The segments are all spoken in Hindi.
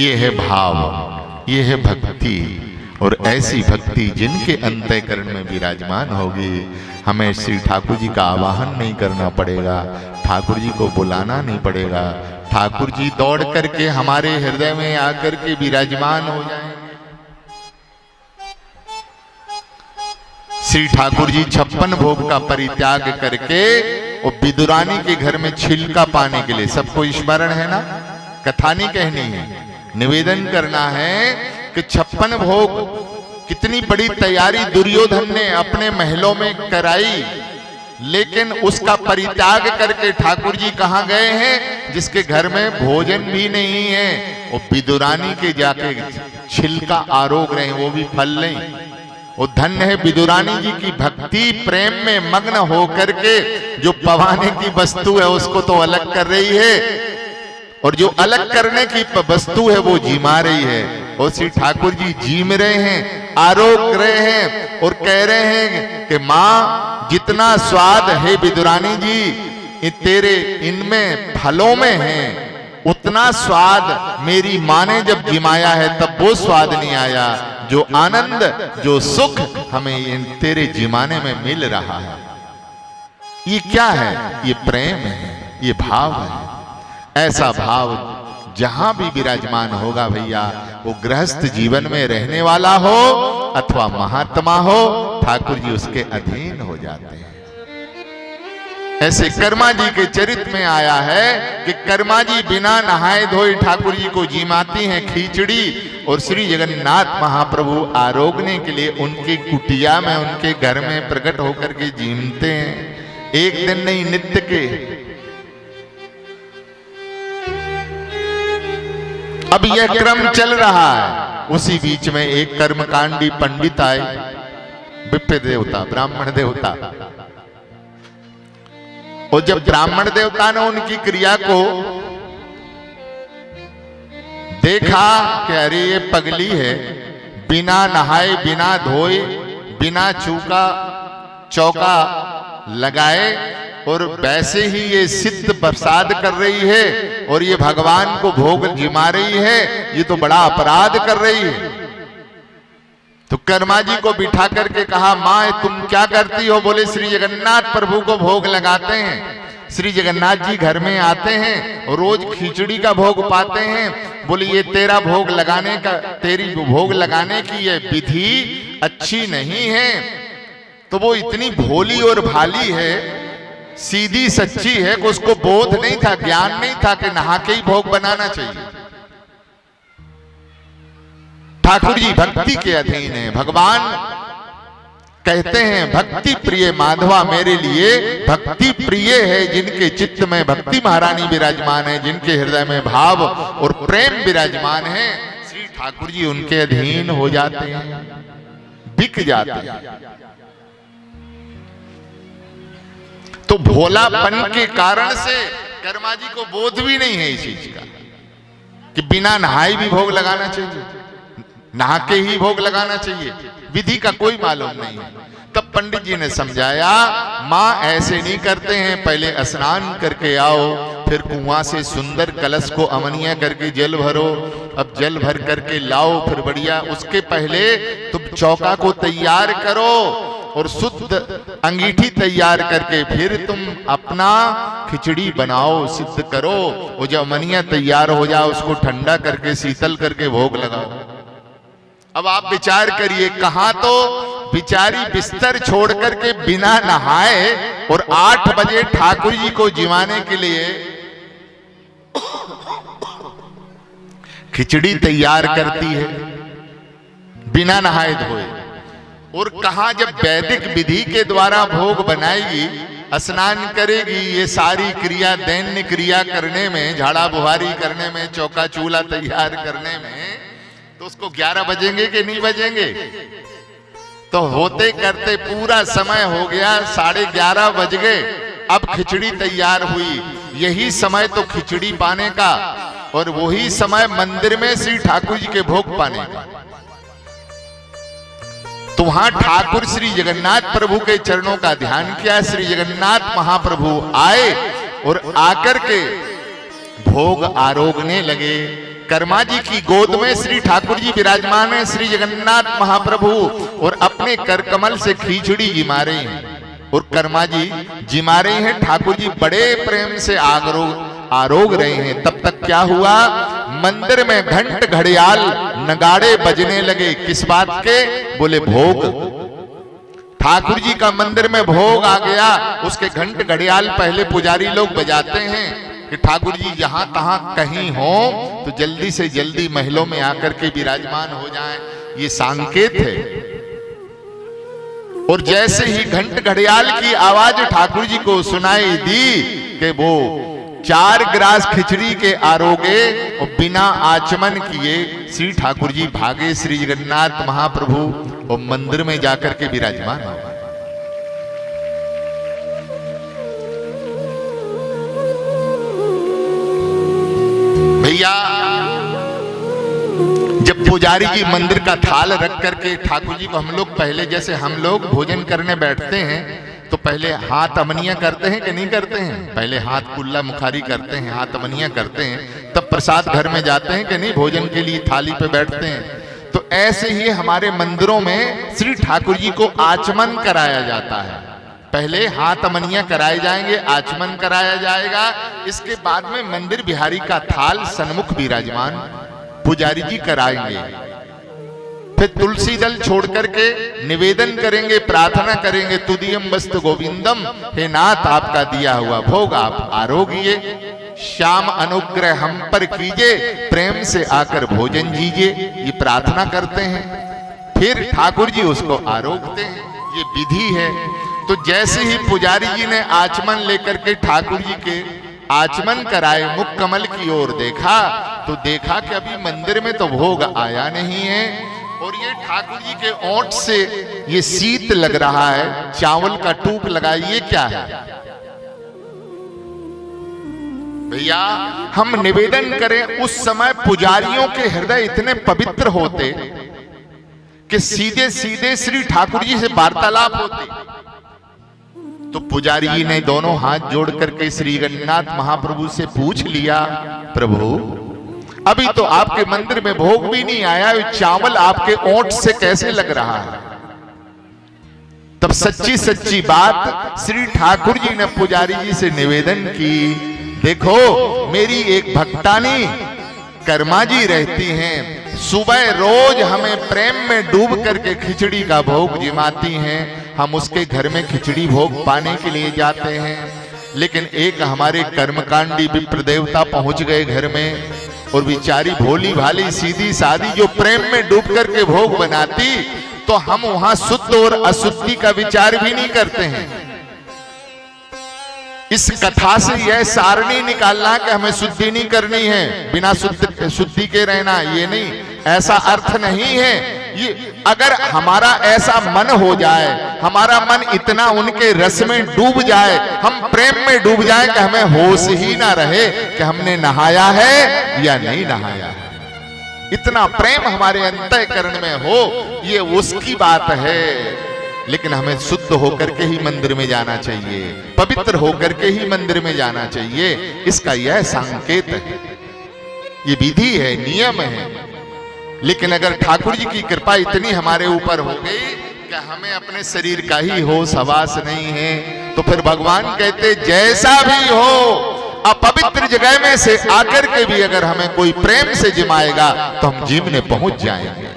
ये है भाव, ये है भक्ति। और ऐसी भक्ति जिनके अंतःकरण में विराजमान होगी, हमें श्री ठाकुर जी का आवाहन नहीं करना पड़ेगा, ठाकुर जी को बुलाना नहीं पड़ेगा, ठाकुर जी दौड़ करके हमारे हृदय में आकर के विराजमान हो जाएंगे। श्री ठाकुर जी 56 भोग का परित्याग करके वो विदुरानी के घर में छिलका पाने के लिए, सबको स्मरण है ना, कथा नहीं कहनी है, निवेदन करना है कि 56 भोग कितनी बड़ी तैयारी दुर्योधन ने अपने महलों में कराई, लेकिन उसका परित्याग करके ठाकुर जी कहां गए हैं, जिसके घर में भोजन भी नहीं है, वो विदुरानी के जाके छिलका आरोग रहे हैं, वो भी फल नहीं। वो धन्य है विदुरानी जी की भक्ति प्रेम में मग्न होकर के जो पवाने की वस्तु है उसको तो अलग कर रही है, और जो अलग करने की वस्तु है वो जिमा रही है। और श्री ठाकुर जी जीम रहे हैं, आरोग रहे हैं और कह रहे हैं कि मां जितना स्वाद है विदुरानी जी तेरे इनमें फलों में है, उतना स्वाद मेरी मां ने जब जिमाया है तब वो स्वाद नहीं आया, जो आनंद जो सुख हमें तेरे जिमाने में मिल रहा है। ये क्या है? ये प्रेम है, ये भाव है। ऐसा भाव जहां भी विराजमान होगा भैया, वो गृहस्थ जीवन में रहने वाला हो अथवा महात्मा हो, ठाकुर जी उसके अधीन हो जाते हैं। ऐसे कर्मा जी के चरित्र में आया है कि कर्मा जी बिना नहाए धोए ठाकुर जी को जिमाती हैं खिचड़ी, और श्री जगन्नाथ महाप्रभु आरोगने के लिए उनकी कुटिया में, उनके घर में प्रकट होकर के जीमते हैं। एक दिन नहीं, नित्य के। अब यह क्रम चल रहा है। उसी बीच में एक कर्मकांडी पंडित आए, विप्र देवता, ब्राह्मण देवता। और जब ब्राह्मण देवता ने उनकी क्रिया को देखा कि अरे ये पगली है, बिना नहाए बिना धोए बिना चौका लगाए और वैसे ही ये सिद्ध प्रसाद कर रही है और ये भगवान को भोग जिमा रही है, ये तो बड़ा अपराध कर रही है। तो कर्मा जी को बिठा करके कहा, मां तुम क्या करती हो? बोले श्री जगन्नाथ प्रभु को भोग लगाते हैं, श्री जगन्नाथ जी घर में आते हैं और रोज खिचड़ी का भोग पाते हैं। बोले ये तेरा भोग लगाने का, तेरी भोग लगाने की ये विधि अच्छी नहीं है। तो वो इतनी भोली और भाली है, सीधी सच्ची है कि उसको बोध नहीं था, ज्ञान नहीं था कि नहा के ही भोग बनाना चाहिए। ठाकुर जी भक्ति के अधीन है। भगवान कहते हैं भक्ति प्रिय माधवा मेरे लिए भक्ति प्रिय है, जिनके चित्त में भक्ति महारानी विराजमान है, जिनके हृदय में भाव और प्रेम विराजमान है, श्री ठाकुर जी उनके अधीन हो जाते हैं, बिक जाते हैं। तो भोलापन के कारण से कर्मा जी को बोध भी नहीं है इस चीज का कि बिना नहाए भी भोग लगाना चाहिए, नहा के ही भोग लगाना चाहिए, विधि का कोई मालूम नहीं है। तब पंडित जी ने समझाया, मां ऐसे नहीं करते हैं, पहले स्नान करके आओ, फिर कुआं से सुंदर कलश को अमनिया करके जल भरो, अब जल भर करके लाओ, फिर बढ़िया उसके पहले तुम चौका को तैयार करो और शुद्ध अंगीठी तैयार करके फिर तुम अपना खिचड़ी बनाओ, सिद्ध करो। वो जब अमनिया तैयार हो जाए उसको ठंडा करके शीतल करके भोग लगाओ। अब आप विचार करिए, कहां तो बिचारी बिस्तर छोड़ करके बिना नहाए और 8 बजे ठाकुर जी को जिमाने के लिए खिचड़ी तैयार करती है बिना नहाए धोए, और कहा जब वैदिक विधि के द्वारा भोग बनाएगी, स्नान करेगी, ये सारी क्रिया दैन्य क्रिया करने में, झाड़ा बुहारी करने में, चौका चूल्हा तैयार करने में, तो उसको 11 बजेंगे कि नहीं बजेंगे? तो होते करते पूरा समय हो गया, 11:30 बज गए, अब खिचड़ी तैयार हुई। यही समय तो खिचड़ी पाने का और वही समय मंदिर में श्री ठाकुर जी के भोग पाने का। तो वहां ठाकुर श्री जगन्नाथ प्रभु के चरणों का ध्यान किया। श्री जगन्नाथ महाप्रभु आए और आकर के भोग आरोगने लगे, कर्मा जी की गोद में श्री ठाकुर जी विराजमान है, श्री जगन्नाथ महाप्रभु, और अपने कर कमल से खिचड़ी जिमा रही हैं। और कर्मा जी जिमा रही हैं, ठाकुर जी बड़े प्रेम से आरोग रहे हैं। तब तक क्या हुआ, मंदिर में घंट घड़ियाल नगाड़े बजने लगे। किस बात के, बोले भोग। ठाकुर जी का मंदिर में भोग आ गया, उसके घंट घड़ियाल पहले पुजारी लोग बजाते हैं कि ठाकुर जी जहां तहां कहीं हो तो जल्दी से जल्दी महलों में आकर के विराजमान हो जाएं, ये संकेत है। और जैसे ही घंट घड़ियाल की आवाज ठाकुर जी को सुनाई दी कि वो 4 ग्रास खिचड़ी के आरोगे और बिना आचमन किए श्री ठाकुर जी भागे श्री जगन्नाथ महाप्रभु और मंदिर में जाकर के विराजमान हो। भैया जब पुजारी जी मंदिर का थाल रख करके ठाकुर जी को, हम लोग पहले जैसे हम लोग भोजन करने बैठते हैं तो पहले हाथ अमनिया करते हैं कि नहीं करते हैं, पहले हाथ कुल्ला मुखारी करते हैं, हाथ अमनिया करते हैं, तब प्रसाद घर में जाते हैं कि नहीं, भोजन के लिए थाली पे बैठते हैं। तो ऐसे ही हमारे मंदिरों में श्री ठाकुर जी को आचमन कराया जाता है। पहले हाथ अमनिया कराए जाएंगे, आचमन कराया जाएगा, इसके बाद में मंदिर बिहारी का थाल सन्मुख विराजमान पुजारी जी कराएंगे। फिर तुलसी दल छोड़ करके निवेदन करेंगे, प्रार्थना करेंगे, तुदियम वस्तु गोविंदम, हे नाथ आपका दिया हुआ भोग आप आरोगिए, श्याम अनुग्रह हम पर कीजिए, प्रेम से आकर भोजन जीजिए, ये प्रार्थना करते हैं। फिर ठाकुर जी उसको आरोगते हैं, ये विधि है। तो जैसे ही पुजारी जी ने आचमन लेकर के ठाकुर जी के आचमन कराए, मुख कमल की ओर देखा तो देखा कि अभी मंदिर में तो भोग आया नहीं है, और ये ठाकुर जी के ओंठ से ये शीत लग रहा है, चावल का टूक लगा, ये क्या है भैया। हम निवेदन करें, उस समय पुजारियों के हृदय इतने पवित्र होते कि सीधे सीधे श्री ठाकुर जी से वार्तालाप होती। तो पुजारी जी ने दोनों हाथ जोड़ करके श्री जगन्नाथ महाप्रभु से पूछ लिया, प्रभु अभी तो आपके मंदिर में भोग भी नहीं आया, चावल आपके ओंठ से कैसे लग रहा है। तब सच्ची सच्ची बात श्री ठाकुर जी ने पुजारी जी से निवेदन की, देखो मेरी एक भक्तानी कर्मा जी रहती हैं, सुबह रोज हमें प्रेम में डूब करके खिचड़ी का भोग जिमाती हैं, हम उसके घर में खिचड़ी भोग पाने के लिए जाते हैं। लेकिन एक हमारे कर्मकांडी विप्र देवता पहुंच गए घर में, और बेचारी भोली भाली सीधी सादी जो प्रेम में डूब करके भोग बनाती, तो हम वहां शुद्ध और अशुद्धि का विचार भी नहीं करते हैं। इस कथा से यह सारणी निकालना कि हमें शुद्धि नहीं करनी है, बिना शुद्धि के रहना, ये नहीं, ऐसा अर्थ नहीं है। ये अगर हमारा ऐसा मन हो जाए, हमारा मन इतना उनके रस में डूब जाए, हम प्रेम में डूब जाए कि हमें होश ही ना रहे कि हमने नहाया है या नहीं नहाया है, इतना प्रेम हमारे अंतःकरण में हो, ये उसकी बात है। लेकिन हमें शुद्ध होकर के ही मंदिर में जाना चाहिए, पवित्र होकर के ही मंदिर में जाना चाहिए, इसका यह संकेत है, ये विधि है, नियम है। लेकिन अगर ठाकुर जी की कृपा इतनी हमारे ऊपर हो गई कि हमें अपने शरीर का ही होश हवास नहीं है, तो फिर भगवान कहते जैसा भी हो, अपवित्र जगह में से आकर के भी अगर हमें कोई प्रेम से जिमाएगा तो हम जीवने पहुंच जाएंगे।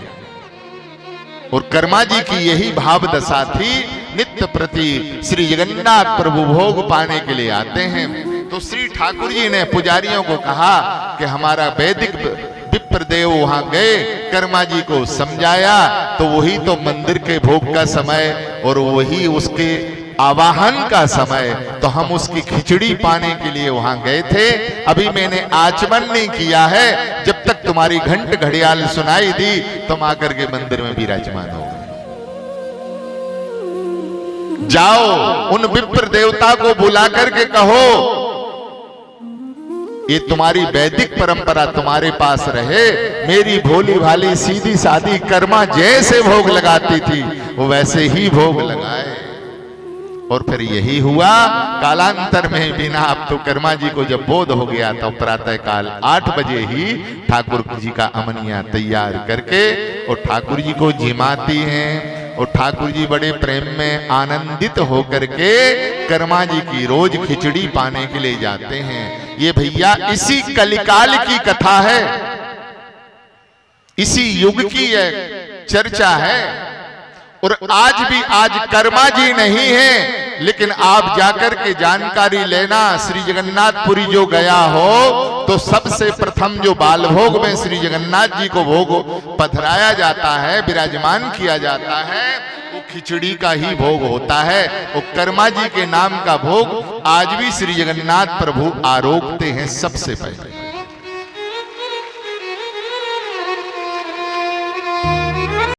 और कर्मा जी की यही भाव दशा थी, नित्य प्रति श्री जगन्नाथ प्रभु भोग पाने के लिए आते हैं। तो श्री ठाकुर जी ने पुजारियों को कहा कि हमारा वैदिक विप्रदेव वहां गए, कर्मा जी को समझाया, तो वही तो मंदिर के भोग का समय और वही उसके आवाहन का समय, तो हम उसकी खिचड़ी पाने के लिए वहां गए थे। अभी मैंने आचमन नहीं किया है, जब तक तुम्हारी घंट घड़ियाल सुनाई दी तुम आकर के मंदिर में विराजमान हो गए। जाओ उन विप्र देवता को बुला करके कहो ये तुम्हारी वैदिक परंपरा तुम्हारे पास रहे, मेरी भोली भाली सीधी सादी कर्मा जैसे भोग लगाती थी वो वैसे ही भोग लगाए, और फिर यही हुआ कालांतर में बिना अब तो कर्मा जी को जब बोध हो गया तो प्रातः काल 8 बजे ही ठाकुर जी का अमनिया तैयार करके और ठाकुर जी को जिमाती हैं और ठाकुर जी बड़े प्रेम में आनंदित होकर के कर्मा जी की रोज खिचड़ी पाने के लिए जाते हैं। ये भैया इसी कलिकाल की कथा है, इसी युग की चर्चा है। और आज भी आज कर्मा जी नहीं है, लेकिन आप जाकर के जानकारी लेना, श्री जगन्नाथपुरी जो गया हो तो सबसे प्रथम जो बाल भोग में श्री जगन्नाथ जी को भोग पधराया जाता है, विराजमान किया जाता है, वो खिचड़ी का ही भोग होता है। वो कर्मा जी के नाम का भोग आज भी श्री जगन्नाथ प्रभु आरोपते हैं सबसे पहले।